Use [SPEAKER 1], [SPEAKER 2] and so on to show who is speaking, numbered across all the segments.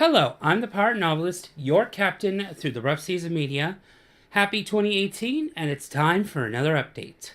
[SPEAKER 1] Hello, I'm the pirate novelist, your captain through the rough seas of media. Happy 2018, and it's time for another update.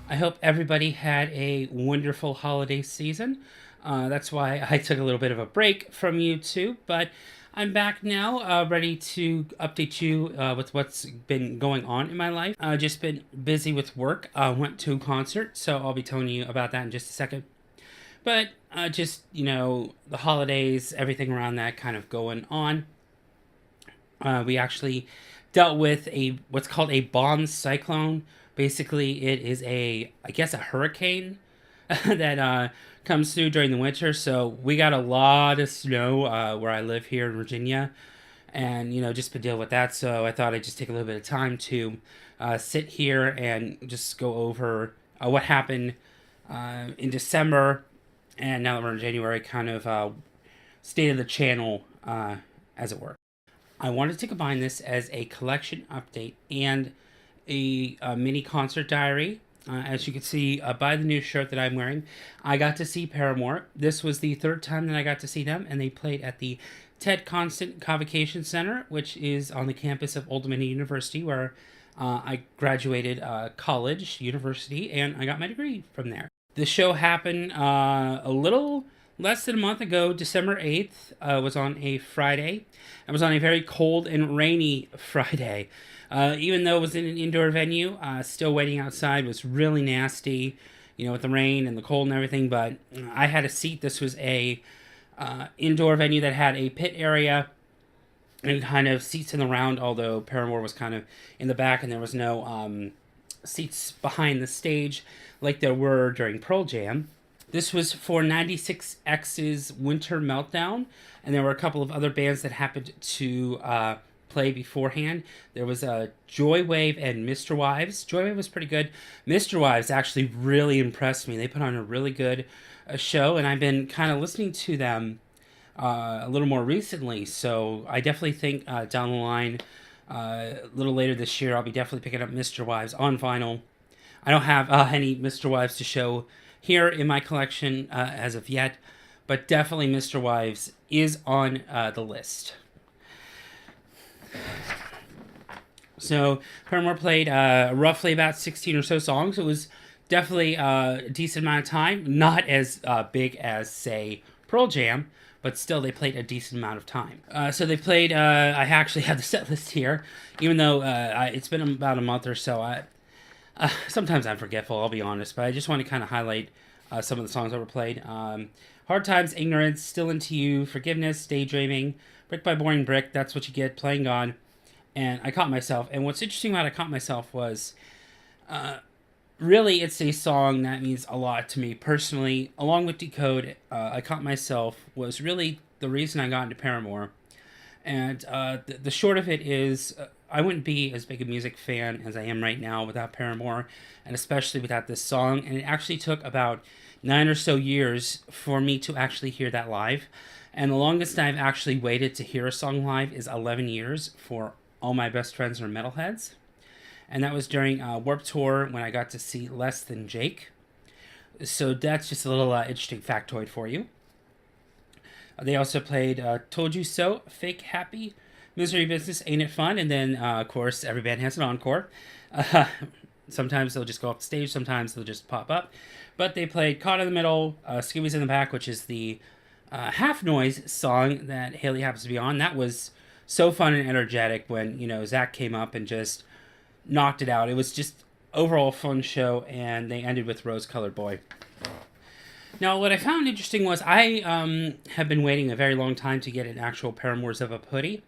[SPEAKER 1] I hope everybody had a wonderful holiday season. That's why I took a little bit of a break from YouTube, but I'm back now, ready to update you with what's been going on in my life. Just been busy with work. Went to a concert, so I'll be telling you about that in just a second. But just, the holidays, everything around that kind of going on. We actually dealt with what's called a bomb cyclone. Basically, it is I guess, a hurricane that comes through during the winter. So we got a lot of snow where I live here in Virginia, and just to deal with that. So I thought I'd just take a little bit of time to sit here and just go over what happened in December, and now that we're in January, kind of state of the channel, as it were. I wanted to combine this as a collection update and a mini concert diary. As you can see by the new shirt that I'm wearing, I got to see Paramore. This was the third time that I got to see them, and they played at the Ted Constant Convocation Center, which is on the campus of Old Dominion University, where I graduated university, and I got my degree from there. The show happened a little less than a month ago, December 8th, was on a Friday. It was on a very cold and rainy Friday. Even though it was in an indoor venue, still waiting outside was really nasty, with the rain and the cold and everything. But I had a seat. This was a indoor venue that had a pit area and kind of seats in the round, although Paramore was kind of in the back and there was no seats behind the stage like there were during Pearl Jam. This was for 96X's Winter Meltdown, and there were a couple of other bands that happened to play beforehand. There was Joywave and Mr. Wives. Joywave was pretty good. Mr. Wives actually really impressed me. They put on a really good show, and I've been kind of listening to them a little more recently, so I definitely think down the line, a little later this year, I'll be definitely picking up Mr. Wives on vinyl. I don't have any Mr. Wives to show here in my collection as of yet, but definitely Mr. Wives is on the list. So Paramore played roughly about 16 or so songs. It was definitely a decent amount of time, not as big as, say, Pearl Jam, but still they played a decent amount of time. So they played, I actually have the set list here, even though it's been about a month or so. Sometimes I'm forgetful, I'll be honest, but I just want to kind of highlight some of the songs that were played. Hard Times, Ignorance, Still Into You, Forgiveness, Daydreaming, Brick by Boring Brick, That's What You Get, Playing God, and I Caught Myself. And what's interesting about I Caught Myself was, really, it's a song that means a lot to me personally. Along with Decode, I Caught Myself was really the reason I got into Paramore. And the short of it is, I wouldn't be as big a music fan as I am right now without Paramore, and especially without this song. And it actually took about 9 or so years for me to actually hear that live. And the longest I've actually waited to hear a song live is 11 years for All My Best Friends Are Metalheads. And that was during Warped Tour when I got to see Less Than Jake. So that's just a little interesting factoid for you. They also played Told You So, Fake Happy, Misery Business, Ain't It Fun? And then, of course, every band has an encore. Sometimes they'll just go off the stage, sometimes they'll just pop up. But they played Caught in the Middle, Scooby's in the Back, which is the Half Noise song that Haley happens to be on. That was so fun and energetic when, Zach came up and just knocked it out. It was just overall fun show, and they ended with Rose Colored Boy. Now, what I found interesting was I have been waiting a very long time to get an actual Paramore Zip Up hoodie.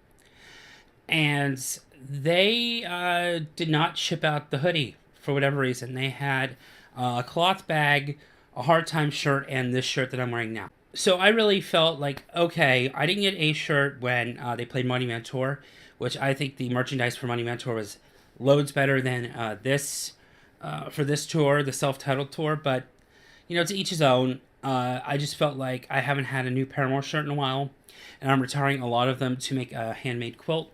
[SPEAKER 1] And they did not ship out the hoodie for whatever reason, they had a cloth bag, a Hard Time shirt, and this shirt that I'm wearing now. So I really felt like, okay, I didn't get a shirt when they played Money Man Tour, which I think the merchandise for Money Man Tour was loads better than this for this tour, the self-titled tour. But, you know, to each his own. I just felt like I haven't had a new Paramore shirt in a while, and I'm retiring a lot of them to make a handmade quilt.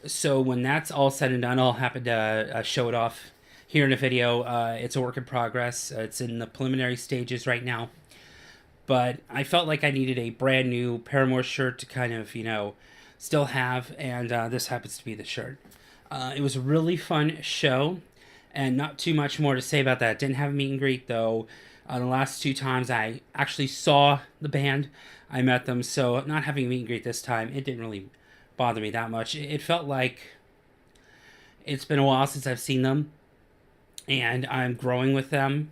[SPEAKER 1] So when that's all said and done, I'll happen to show it off here in a video. It's a work in progress. It's in the preliminary stages right now. But I felt like I needed a brand new Paramore shirt to kind of, you know, still have, and this happens to be the shirt. It was a really fun show, and not too much more to say about that. Didn't have a meet and greet, though. The last 2 times I actually saw the band, I met them, so not having a meet and greet this time, it didn't really bother me that much. It felt like it's been a while since I've seen them, and I'm growing with them,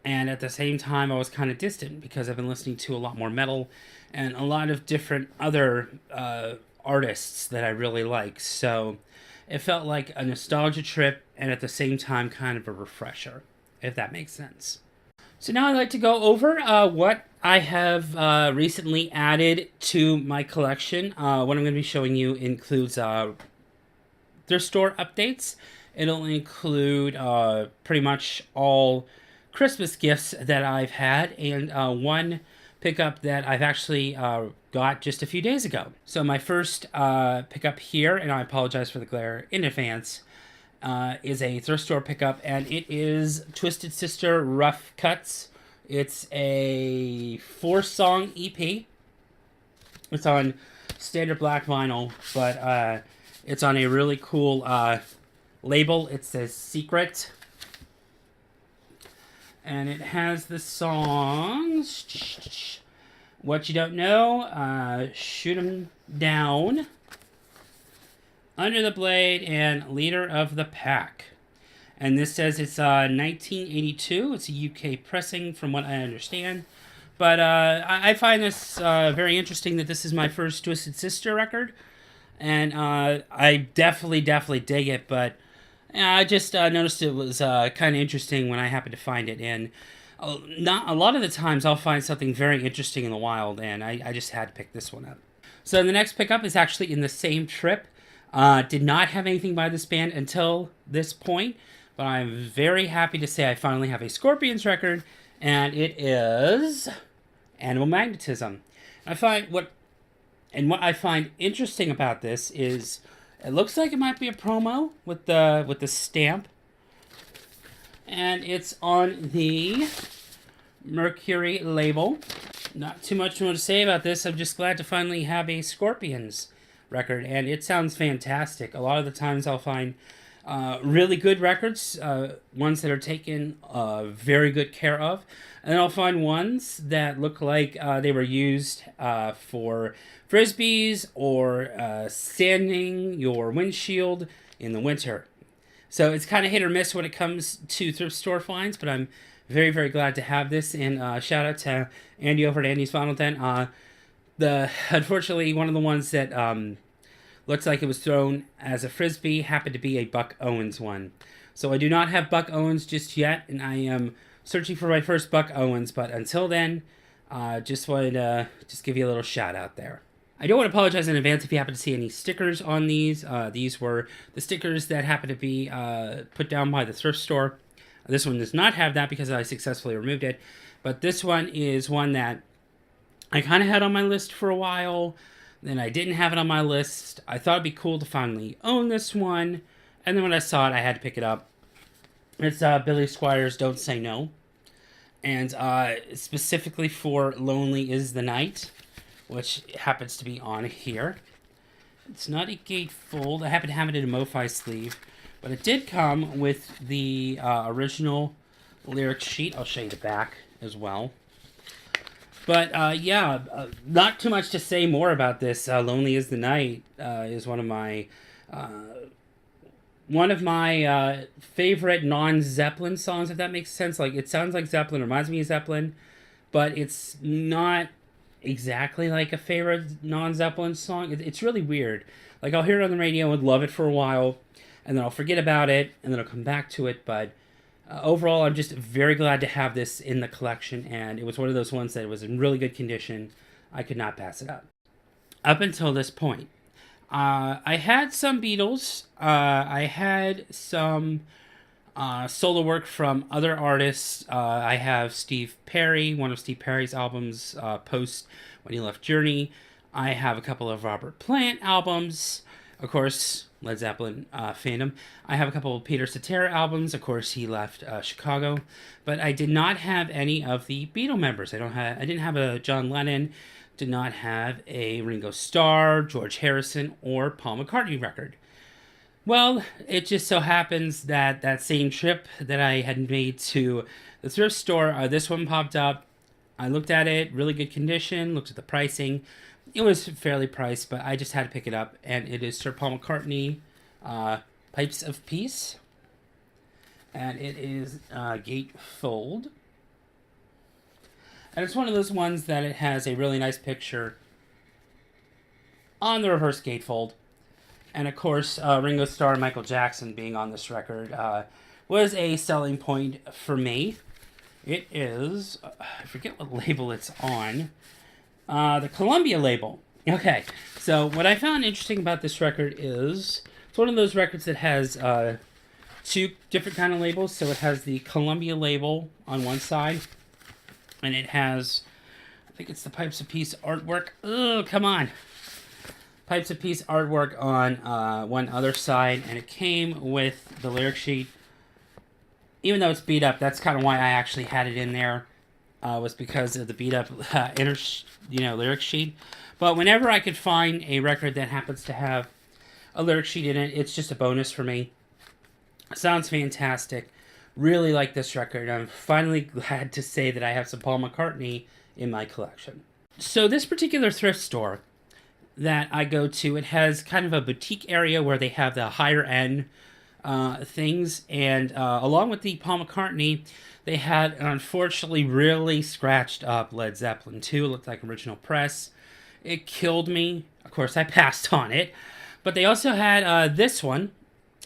[SPEAKER 1] and at the same time I was kind of distant because I've been listening to a lot more metal and a lot of different other artists that I really like, so it felt like a nostalgia trip and at the same time kind of a refresher, if that makes sense. So now I'd like to go over what I have recently added to my collection. What I'm going to be showing you includes thrift store updates. It'll include pretty much all Christmas gifts that I've had, and one pickup that I've actually got just a few days ago. So my first pickup here, and I apologize for the glare in advance, is a thrift store pickup, and it is Twisted Sister Rough Cuts. It's a 4-song EP. It's on standard black vinyl, but it's on a really cool label. It says Secret, and it has the songs What You Don't Know, Shoot 'Em Down, Under the Blade, and Leader of the Pack. And this says it's 1982. It's a UK pressing, from what I understand. But I find this very interesting that this is my first Twisted Sister record. And I definitely dig it. But I just noticed it was kind of interesting when I happened to find it. And not a lot of the times I'll find something very interesting in the wild. And I just had to pick this one up. So the next pickup is actually in the same trip. Did not have anything by this band until this point, but I'm very happy to say I finally have a Scorpions record, and it is Animal Magnetism. What I find interesting about this is it looks like it might be a promo with the stamp, and it's on the Mercury label. Not too much more to say about this. I'm just glad to finally have a Scorpions record, and it sounds fantastic. A lot of the times I'll find really good records, ones that are taken very good care of, and then I'll find ones that look like they were used for frisbees or sanding your windshield in the winter. So it's kind of hit or miss when it comes to thrift store finds, but I'm very glad to have this, and shout out to Andy over at Andy's Vinyl Den. Unfortunately, one of the ones that looks like it was thrown as a frisbee happened to be a Buck Owens one. So I do not have Buck Owens just yet, and I am searching for my first Buck Owens. But until then, just wanted to give you a little shout out there. I don't want to apologize in advance if you happen to see any stickers on these. These were the stickers that happened to be put down by the thrift store. This one does not have that because I successfully removed it. But this one is one that I kind of had on my list for a while. Then I didn't have it on my list. I thought it'd be cool to finally own this one. And then when I saw it, I had to pick it up. It's Billy Squier's Don't Say No. And specifically for Lonely Is the Night, which happens to be on here. It's not a gatefold. I happen to have it in a MoFi sleeve. But it did come with the original lyric sheet. I'll show you the back as well. But not too much to say more about this. Lonely Is the Night is one of my favorite non-Zeppelin songs, if that makes sense. Like, it sounds like Zeppelin, reminds me of Zeppelin, but it's not exactly like a favorite non-Zeppelin song. It's really weird. Like, I'll hear it on the radio and love it for a while, and then I'll forget about it, and then I'll come back to it. But overall, I'm just very glad to have this in the collection, and it was one of those ones that was in really good condition. I could not pass it up. Up until this point, I had some Beatles. I had some solo work from other artists. I have Steve Perry, one of Steve Perry's albums, post when he left Journey. I have a couple of Robert Plant albums. Of course, Led Zeppelin fandom. I have a couple of Peter Cetera albums. Of course, he left Chicago. But I did not have any of the Beatle members. I didn't have a John Lennon. Did not have a Ringo Starr, George Harrison, or Paul McCartney record. Well, it just so happens that that same trip that I had made to the thrift store, this one popped up. I looked at it, really good condition, looked at the pricing. It was fairly priced, but I just had to pick it up, and it is Sir Paul McCartney, Pipes of Peace, and it is gatefold. And it's one of those ones that it has a really nice picture on the reverse gatefold. And of course, Ringo Starr and Michael Jackson being on this record was a selling point for me. It is, I forget what label it's on, the Columbia label. Okay, so what I found interesting about this record is it's one of those records that has two different kind of labels. So it has the Columbia label on one side, and it has, I think it's the Pipes of Peace artwork. Oh, come on. Pipes of Peace artwork on one other side, and it came with the lyric sheet. Even though it's beat up, that's kind of why I actually had it in there, was because of the beat up lyric sheet. But whenever I could find a record that happens to have a lyric sheet in it, it's just a bonus for me. Sounds fantastic. Really like this record. I'm finally glad to say that I have some Paul McCartney in my collection. So this particular thrift store that I go to, it has kind of a boutique area where they have the higher end things, and along with the Paul McCartney, they had an unfortunately really scratched up Led Zeppelin 2. It looked like original press. It killed me. Of course, I passed on it. But they also had this one,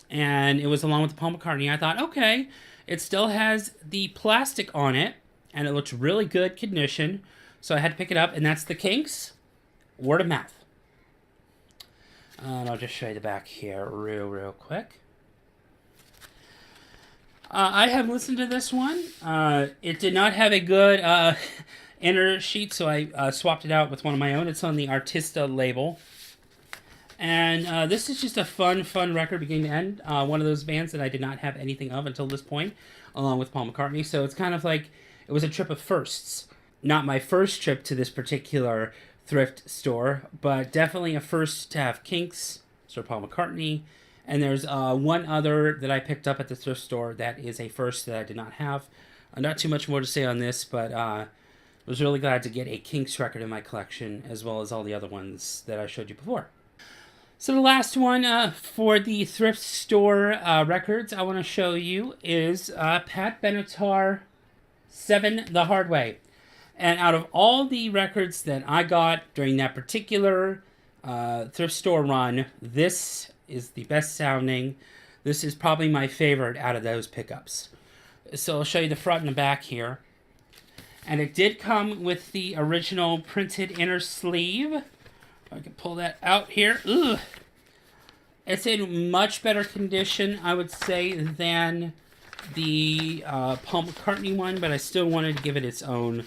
[SPEAKER 1] and it was along with the Paul McCartney. I thought, okay, it still has the plastic on it, and it looks really good condition. So I had to pick it up, and that's the Kinks, Word of Mouth. And I'll just show you the back here real quick. I have listened to this one. It did not have a good inner sheet, so I swapped it out with one of my own. It's on the Artista label. And this is just a fun record beginning to end. One of those bands that I did not have anything of until this point, along with Paul McCartney. So it's kind of like, it was a trip of firsts. Not my first trip to this particular thrift store, but definitely a first to have Kinks, Sir Paul McCartney, and there's one other that I picked up at the thrift store that is a first that I did not have. Not too much more to say on this, but was really glad to get a Kinks record in my collection, as well as all the other ones that I showed you before. So the last one for the thrift store records I want to show you is Pat Benatar, 7 The Hard Way. And out of all the records that I got during that particular thrift store run, this is the best sounding. This is probably my favorite out of those pickups. So I'll show you the front and the back here. And it did come with the original printed inner sleeve. I can pull that out here. Ugh. It's in much better condition, I would say, than the Paul McCartney one, but I still wanted to give it its own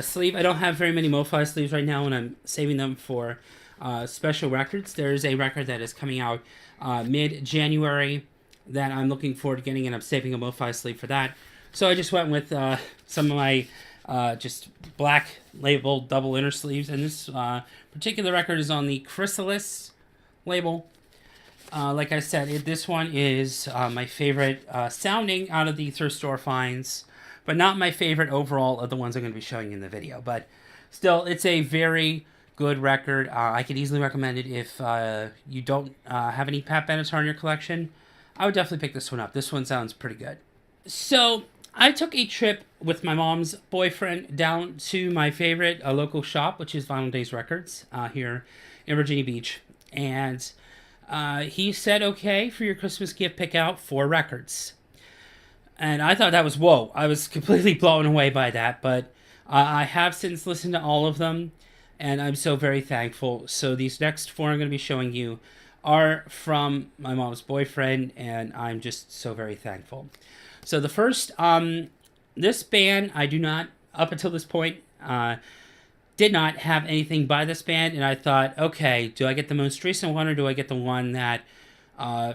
[SPEAKER 1] sleeve. I don't have very many MoFi sleeves right now, and I'm saving them for special records. There's a record that is coming out mid-January that I'm looking forward to getting, and I'm saving a MoFi sleeve for that. So I just went with some of my just black labeled double inner sleeves, and this particular record is on the Chrysalis label. Like I said, this one is my favorite sounding out of the thrift store finds, but not my favorite overall of the ones I'm going to be showing you in the video. But still, it's a very good record. I could easily recommend it if you don't have any Pat Benatar in your collection. I would definitely pick this one up. This one sounds pretty good. So I took a trip with my mom's boyfriend down to my favorite local shop, which is Vinyl Days Records here in Virginia Beach. And He said, okay, for your Christmas gift, pick out 4 records. And I thought that was, whoa, I was completely blown away by that. But I have since listened to all of them, and I'm so very thankful. So these next 4 I'm going to be showing you are from my mom's boyfriend, and I'm just so very thankful. So the first, this band, I do not, up until this point, did not have anything by this band, and I thought, okay, do I get the most recent one, or do I get the one that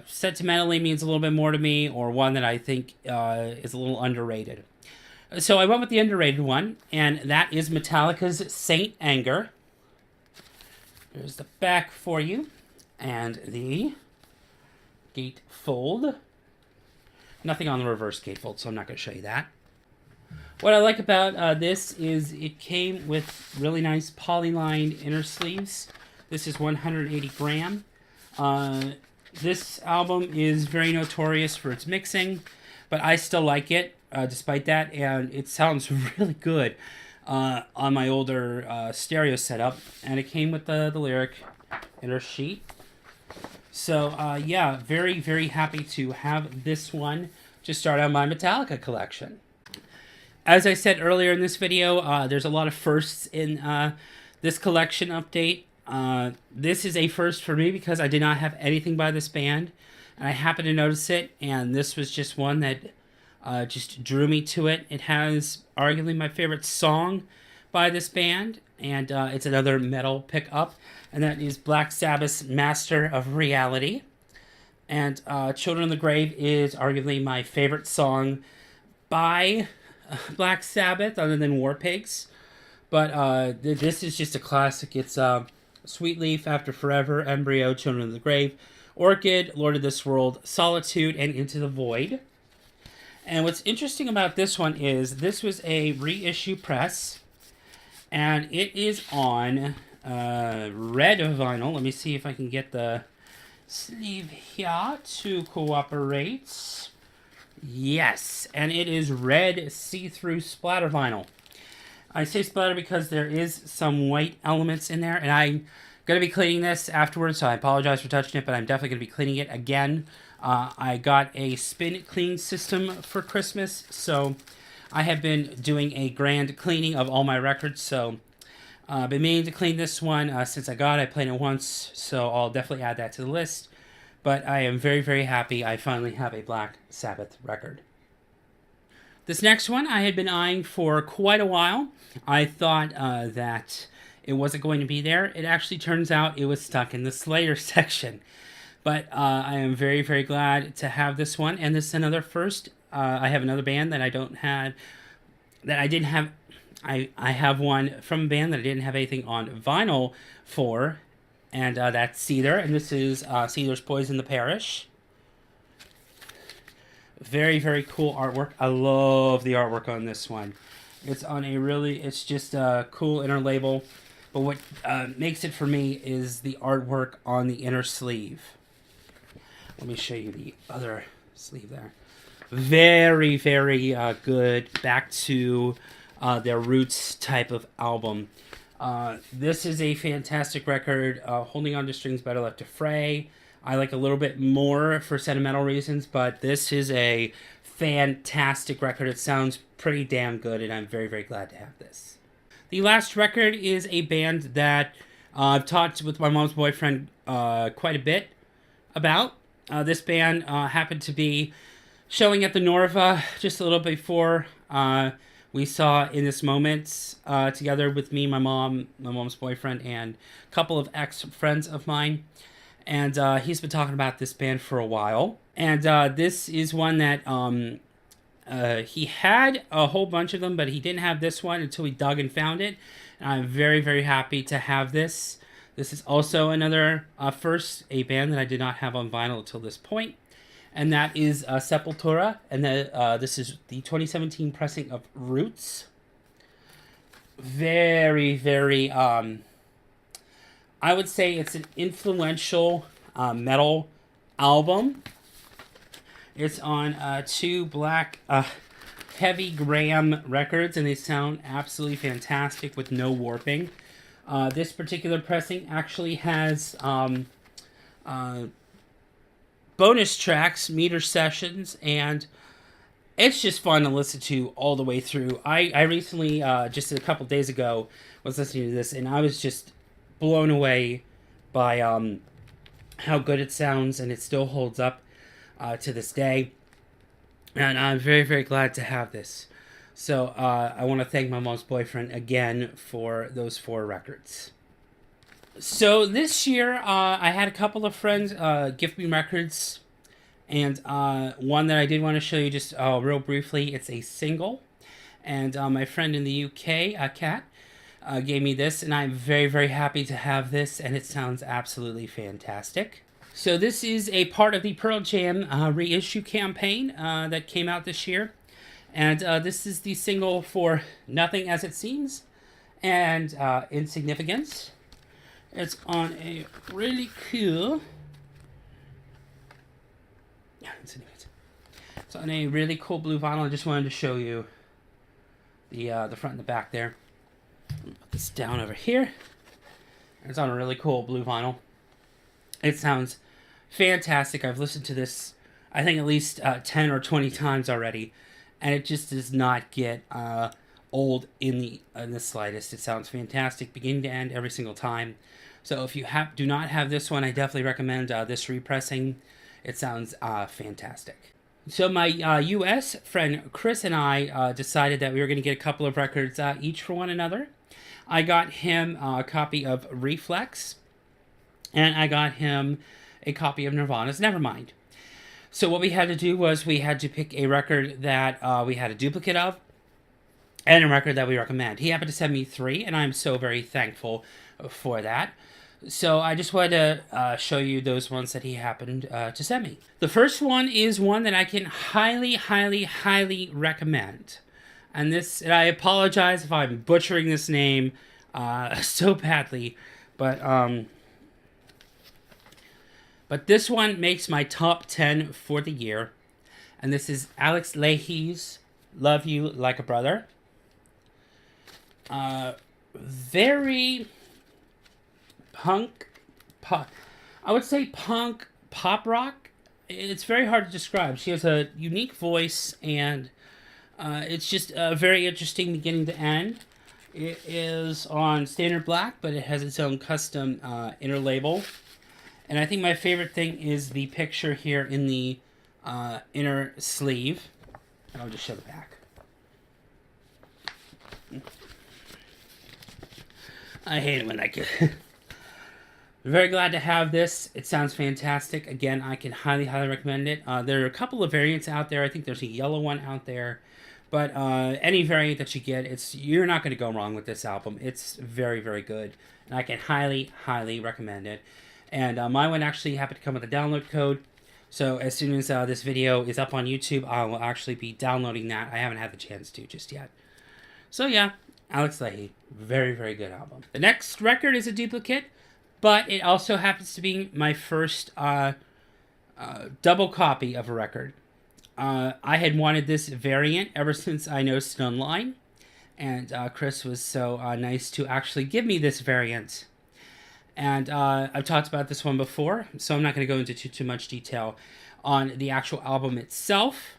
[SPEAKER 1] sentimentally means a little bit more to me, or one that I think is a little underrated? So I went with the underrated one, and that is Metallica's Saint Anger. There's the back for you, and the gatefold. Nothing on the reverse gatefold, so I'm not going to show you that. What I like about this is it came with really nice polylined inner sleeves. This is 180 gram. This album is very notorious for its mixing, but I still like it despite that, and it sounds really good on my older stereo setup. And it came with the lyric inner sheet. So yeah, very, very happy to have this one to start out my Metallica collection. As I said earlier in this video, there's a lot of firsts in this collection update. This is a first for me because I did not have anything by this band, and I happened to notice it, and this was just one that just drew me to it. It has arguably my favorite song by this band, and it's another metal pickup, and that is Black Sabbath's Master of Reality. And Children of the Grave is arguably my favorite song by Black Sabbath, other than War Pigs. But this is just a classic. It's Sweet Leaf, After Forever, Embryo, Children of the Grave, Orchid, Lord of this World, Solitude, and Into the Void. And what's interesting about this one is this was a reissue press, and it is on red vinyl. Let me see if I can get the sleeve here to cooperate. Yes, and it is red see-through splatter vinyl. I say splatter because there is some white elements in there, and I'm going to be cleaning this afterwards, so I apologize for touching it, but I'm definitely going to be cleaning it again. I got a spin clean system for Christmas, so I have been doing a grand cleaning of all my records, so I've been meaning to clean this one since I got it. I played it once, so I'll definitely add that to the list. But I am very, very happy I finally have a Black Sabbath record. This next one I had been eyeing for quite a while. I thought that it wasn't going to be there. It actually turns out it was stuck in the Slayer section. But I am very, very glad to have this one. And this is another first. I have another band that I didn't have. I have one from a band that I didn't have anything on vinyl for. And that's Seether, and this is Seether's Poison the Parish. Very, very cool artwork. I love the artwork on this one. It's on a really, it's just a cool inner label. But what makes it for me is the artwork on the inner sleeve. Let me show you the other sleeve there. Very, very good. Back to their roots type of album. This is a fantastic record. Holding On to Strings Better Left to Fray. I like a little bit more for sentimental reasons, but this is a fantastic record. It sounds pretty damn good, and I'm very, very glad to have this. The last record is a band that I've talked with my mom's boyfriend quite a bit about. This band happened to be showing at the Norva just a little before we saw In This Moment together with me, my mom's boyfriend, and a couple of ex-friends of mine. And he's been talking about this band for a while. And this is one that he had a whole bunch of them, but he didn't have this one until he dug and found it. And I'm very, very happy to have this. This is also another first, a band that I did not have on vinyl until this point. And that is Sepultura. And this is the 2017 pressing of Roots. Very, very, I would say it's an influential metal album. It's on 2 black heavy Graham records, and they sound absolutely fantastic with no warping. This particular pressing actually has bonus tracks, meter sessions, and it's just fun to listen to all the way through. I recently, just a couple days ago, was listening to this, and I was just blown away by how good it sounds, and it still holds up to this day. And I'm very, very glad to have this. So I want to thank my mom's boyfriend again for those 4 records. So this year, I had a couple of friends gift me records. And one that I did want to show you just real briefly, it's a single. And my friend in the UK, Kat, gave me this. And I'm very, very happy to have this. And it sounds absolutely fantastic. So this is a part of the Pearl Jam reissue campaign that came out this year. And this is the single for Nothing As It Seems and Insignificance. It's on a really cool... It's on a really cool blue vinyl. I just wanted to show you the front and the back there. Put this down over here. It's on a really cool blue vinyl. It sounds fantastic. I've listened to this, I think, at least 10 or 20 times already, and it just does not get old in the slightest. It sounds fantastic, beginning to end, every single time. So if you do not have this one, I definitely recommend this repressing. It sounds fantastic. So my U.S. friend Chris and I decided that we were going to get a couple of records each for one another. I got him a copy of Reflex, and I got him a copy of Nirvana's Nevermind. So what we had to do was we had to pick a record that we had a duplicate of, and a record that we recommend. He happened to send me 3, and I'm so very thankful for that. So I just wanted to show you those ones that he happened to send me. The first one is one that I can highly, highly, highly recommend. And I apologize if I'm butchering this name so badly, but this one makes my top 10 for the year. And this is Alex Leahy's Love You Like a Brother. Very... I would say punk pop rock. It's very hard to describe. She has a unique voice, and it's just very interesting beginning to end. It is on Standard Black, but it has its own custom inner label. And I think my favorite thing is the picture here in the inner sleeve. And I'll just show the back. I hate it when I get... Very glad to have this. It sounds fantastic. Again, I can highly, highly recommend it. There are a couple of variants out there. I think there's a yellow one out there. But any variant that you get, you're not going to go wrong with this album. It's very, very good. And I can highly, highly recommend it. And my one actually happened to come with a download code. So as soon as this video is up on YouTube, I will actually be downloading that. I haven't had the chance to just yet. So yeah, Alex Leahy. Very, very good album. The next record is a duplicate. But it also happens to be my first double copy of a record. I had wanted this variant ever since I noticed it online. And Chris was so nice to actually give me this variant. And I've talked about this one before, so I'm not going to go into too much detail on the actual album itself.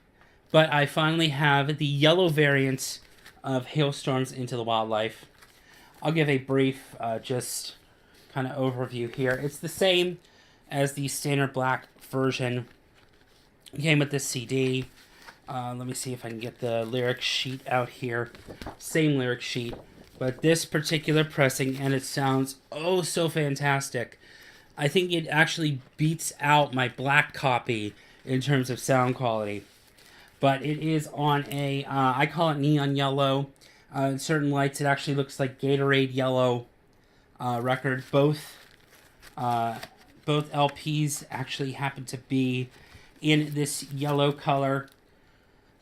[SPEAKER 1] But I finally have the yellow variant of Hailstorms Into the Wildlife. I'll give a brief just... kind of overview here. It's the same as the Standard Black version. It came with this CD. Let me see if I can get the lyric sheet out here. Same lyric sheet, but this particular pressing, and it sounds oh so fantastic. I think it actually beats out my black copy in terms of sound quality. But it is on a, I call it neon yellow. In certain lights, it actually looks like Gatorade yellow. Record. Both LPs actually happen to be in this yellow color,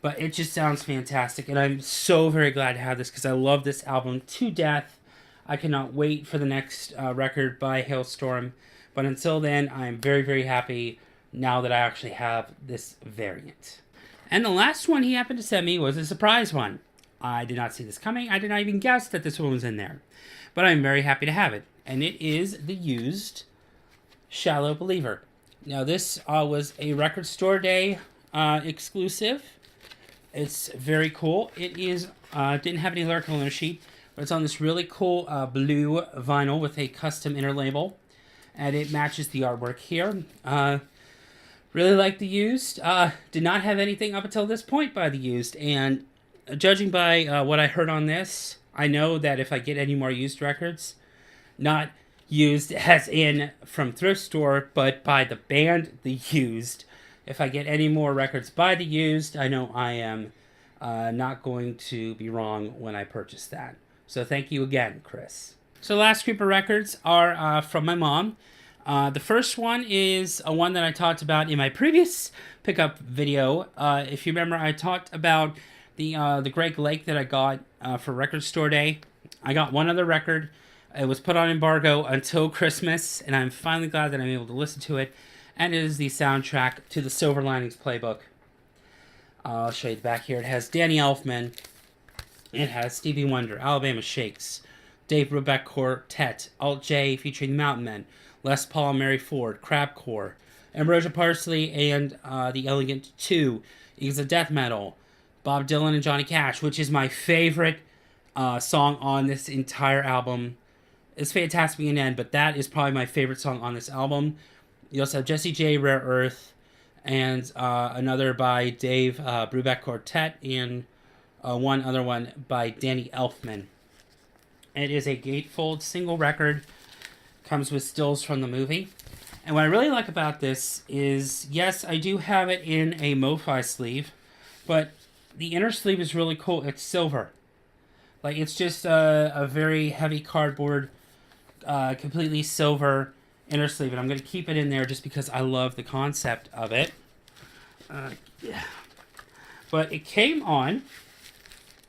[SPEAKER 1] but it just sounds fantastic, and I'm so very glad to have this because I love this album to death. I cannot wait for the next record by Hailstorm, but until then, I'm very, very happy now that I actually have this variant. And the last one he happened to send me was a surprise one. I did not see this coming. I did not even guess that this one was in there. But I'm very happy to have it. And it is the used Shallow Believer. Now, this was a Record Store Day exclusive. It's very cool. It is didn't have any lyrical on the sheet, but it's on this really cool blue vinyl with a custom inner label, and it matches the artwork here. Really like the used. Did not have anything up until this point by the used, and judging by what I heard on this, I know that if I get any more used records, not used as in from thrift store, but by the band The Used, if I get any more records by The Used, I know I am not going to be wrong when I purchase that. So thank you again, Chris. So the last group of records are from my mom. The first one is a one that I talked about in my previous pickup video. If you remember, I talked about the Greg Lake that I got for Record Store Day. I got one other record. It was put on embargo until Christmas, and I'm finally glad that I'm able to listen to it. And it is the soundtrack to the Silver Linings Playbook. I'll show you the back here. It has Danny Elfman. It has Stevie Wonder, Alabama Shakes, Dave Brubeck Quartet, Alt J featuring the Mountain Men, Les Paul and Mary Ford, Crab Core, Ambrosia Parsley and the Elegant 2, Eagles of Death Metal, Bob Dylan and Johnny Cash, which is my favorite song on this entire album. It's Fantastic in the End, but that is probably my favorite song on this album. You also have Jesse J, Rare Earth, and another by Dave Brubeck Quartet, and one other one by Danny Elfman. It is a gatefold single record. Comes with stills from the movie. And what I really like about this is, yes, I do have it in a MoFi sleeve, but the inner sleeve is really cool. It's silver. Like, it's just a very heavy cardboard, completely silver inner sleeve. And I'm going to keep it in there just because I love the concept of it. Yeah. But it came on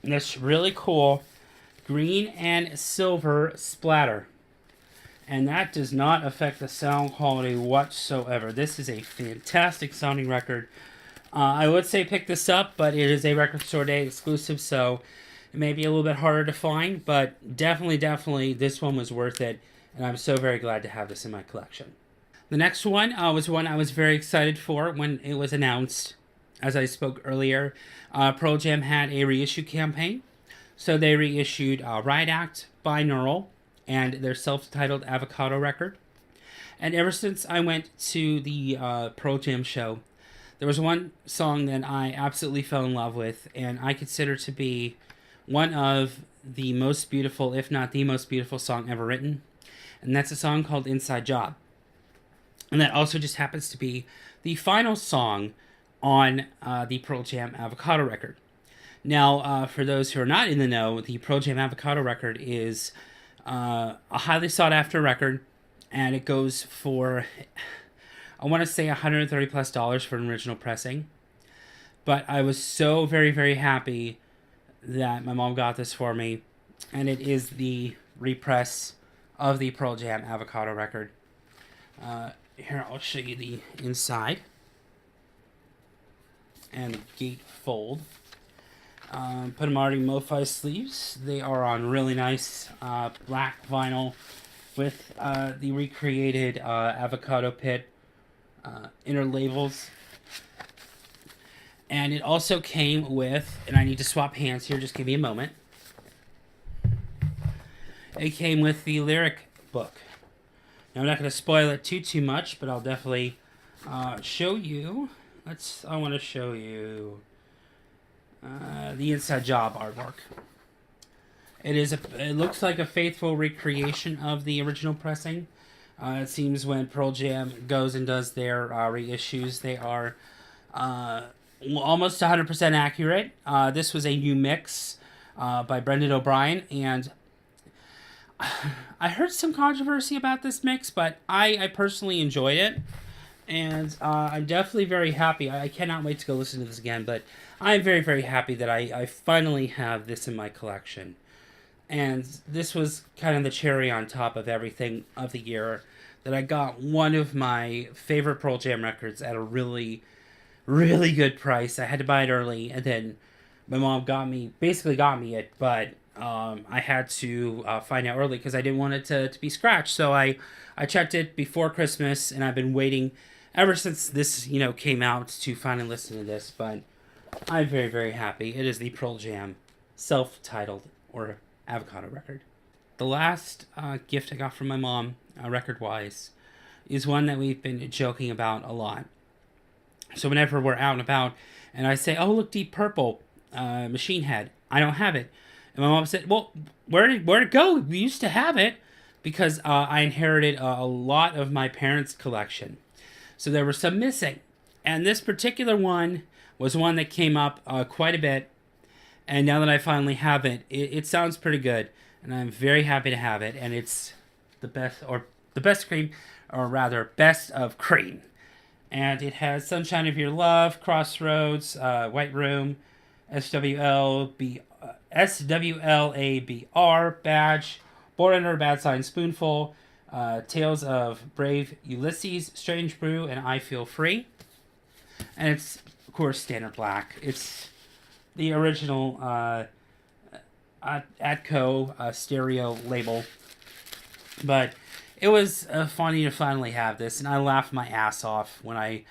[SPEAKER 1] this really cool green and silver splatter. And that does not affect the sound quality whatsoever. This is a fantastic sounding record. I would say pick this up, but it is a Record Store Day exclusive, so it may be a little bit harder to find, but definitely this one was worth it, and I'm so very glad to have this in my collection. The next one was one I was very excited for when it was announced. As I spoke earlier, Pearl Jam had a reissue campaign, so they reissued Riot Act, Binaural, and their self-titled Avocado record. And ever since I went to the Pearl Jam show, there was one song that I absolutely fell in love with, and I consider to be one of the most beautiful, if not the most beautiful song ever written. And that's a song called Inside Job. And that also just happens to be the final song on the Pearl Jam Avocado record. Now, for those who are not in the know, the Pearl Jam Avocado record is a highly sought after record, and it goes for, I want to say $130+ for an original pressing. But I was so very happy that my mom got this for me, and it is the repress of the Pearl Jam Avocado record. Here, I'll show you the inside and the gatefold. Put them already MoFi sleeves. They are on really nice black vinyl with the recreated avocado pit inner labels. And it also came with, and I need to swap hands here, just give me a moment. It came with the lyric book. Now, I'm not going to spoil it too much, but I'll definitely show you. I want to show you the Inside Job artwork. It looks like a faithful recreation of the original pressing. It seems when Pearl Jam goes and does their reissues, they are almost 100% accurate. This was a new mix by Brendan O'Brien, and I heard some controversy about this mix, but I personally enjoyed it. And I'm definitely very happy. I cannot wait to go listen to this again, but I'm very happy that I finally have this in my collection. And this was kind of the cherry on top of everything of the year, that I got one of my favorite Pearl Jam records at a really good price. I had to buy it early, and then my mom basically got me it, but I had to find out early because I didn't want it to be scratched. So I checked it before Christmas, and I've been waiting ever since this, came out to finally listen to this, but I'm very, very happy. It is the Pearl Jam self-titled or avocado record. The last gift I got from my mom, record-wise, is one that we've been joking about a lot. So whenever we're out and about, and I say, "Oh, look, Deep Purple, Machine Head," I don't have it, and my mom said, "Well, where'd it go? We used to have it," because I inherited a lot of my parents' collection, so there were some missing, and this particular one was one that came up quite a bit, and now that I finally have it, it sounds pretty good, and I'm very happy to have it, and it's the best cream, or rather, best of cream. And it has Sunshine of Your Love, Crossroads, White Room, SWLABR, Badge, Born Under a Bad Sign, Spoonful, Tales of Brave Ulysses, Strange Brew, and I Feel Free. And it's, of course, Standard Black. It's the original Atco stereo label. But it was funny to finally have this, and I laughed my ass off when I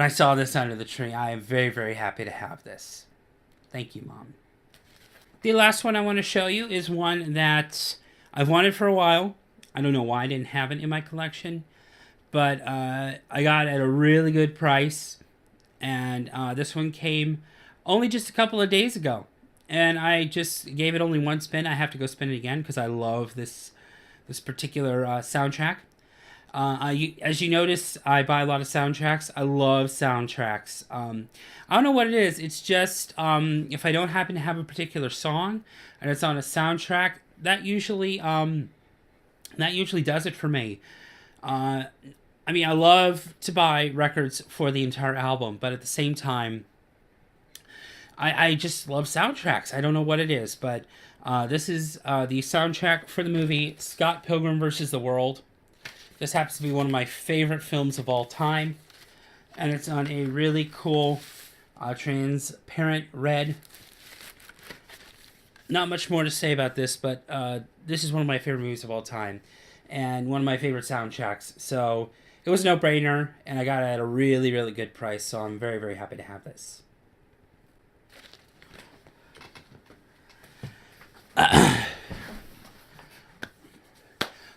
[SPEAKER 1] saw this under the tree. I am very, very happy to have this. Thank you, Mom. The last one I want to show you is one that I've wanted for a while. I don't know why I didn't have it in my collection, but I got it at a really good price, and this one came only just a couple of days ago, and I just gave it only one spin. I have to go spin it again because I love this particular soundtrack. As you notice, I buy a lot of soundtracks. I love soundtracks. I don't know what it is. It's just if I don't happen to have a particular song and it's on a soundtrack, that usually does it for me. I love to buy records for the entire album, but at the same time, I just love soundtracks. I don't know what it is, but this is the soundtrack for the movie Scott Pilgrim vs. the World. This happens to be one of my favorite films of all time. And it's on a really cool transparent red. Not much more to say about this, but this is one of my favorite movies of all time. And one of my favorite soundtracks. So it was a no-brainer, and I got it at a really, really good price. So I'm very, very happy to have this.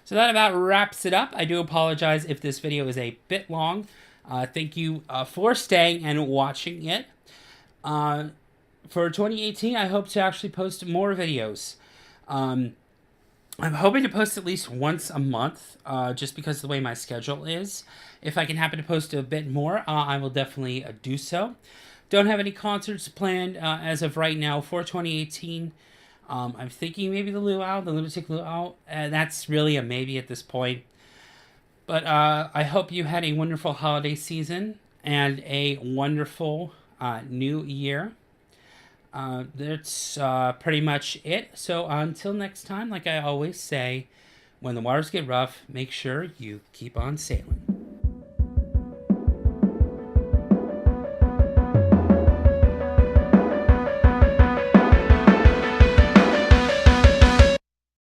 [SPEAKER 1] So that about wraps it up. I do apologize if this video is a bit long. Thank you for staying and watching it. For 2018, I hope to actually post more videos. I'm hoping to post at least once a month, just because of the way my schedule is. If I can happen to post a bit more, I will definitely do so. Don't have any concerts planned as of right now for 2018. I'm thinking maybe the Lunatic Luau. That's really a maybe at this point. But I hope you had a wonderful holiday season and a wonderful new year. That's pretty much it. So until next time, like I always say, when the waters get rough, make sure you keep on sailing.